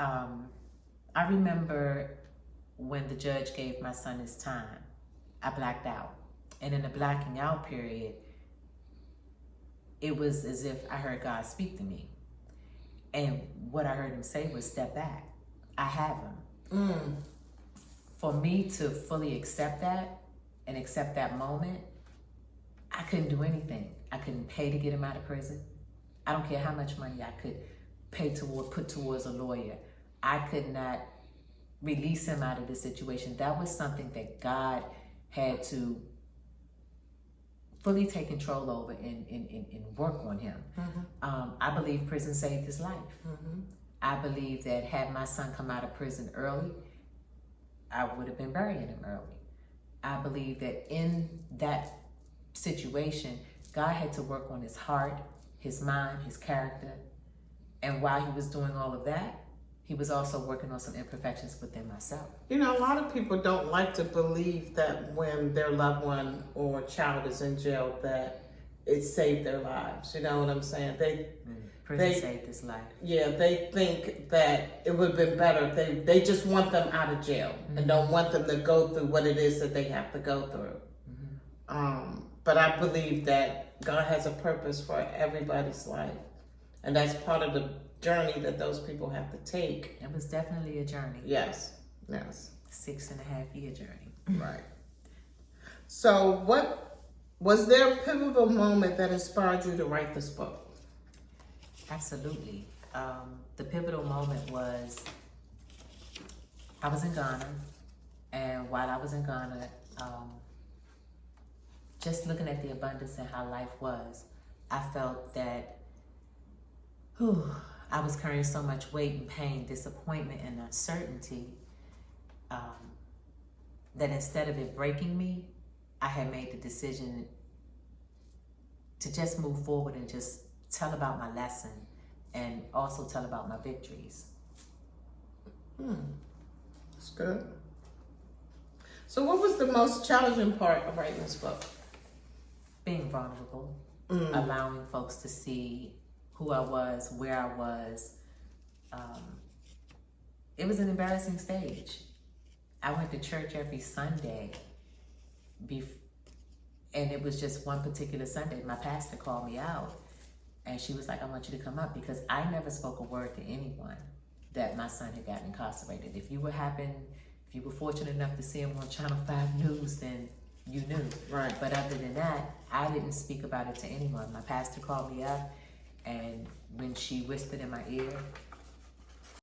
I remember when the judge gave my son his time, I blacked out. And in the blacking out period, it was as if I heard God speak to me. And what I heard him say was, step back. I have him. For me to fully accept that and accept that moment, I couldn't do anything. I couldn't pay to get him out of prison. I don't care how much money I could put towards a lawyer. I could not release him out of the situation. That was something that God had to fully take control over and work on him. I believe prison saved his life. I believe that had my son come out of prison early, I would have been burying him early. I believe that in that situation, God had to work on his heart, his mind, his character. And while he was doing all of that, he was also working on some imperfections within myself. You know, a lot of people don't like to believe that when their loved one or child is in jail that it saved their lives. You know what I'm saying? Prison saved his life. Yeah, they think that it would have been better if they just want them out of jail and don't want them to go through what it is that they have to go through. But I believe that God has a purpose for everybody's life. And that's part of the journey that those people have to take. It was definitely a journey. Yes, yes. 6.5-year journey. Right. So was there a pivotal moment that inspired you to write this book? Absolutely. The pivotal moment was, I was in Ghana, and while I was in Ghana, just looking at the abundance and how life was, I felt that I was carrying so much weight and pain, disappointment, and uncertainty that instead of it breaking me, I had made the decision to just move forward and just tell about my lesson and also tell about my victories. That's good. So what was the most challenging part of writing this book? Being vulnerable, allowing folks to see who I was, where I was. It was an embarrassing stage. I went to church every Sunday, and it was just one particular Sunday. My pastor called me out, and she was like, I want you to come up, because I never spoke a word to anyone that my son had gotten incarcerated. If you were fortunate enough to see him on Channel 5 News, then you knew. Right. But other than that, I didn't speak about it to anyone. My pastor called me up, and when she whispered in my ear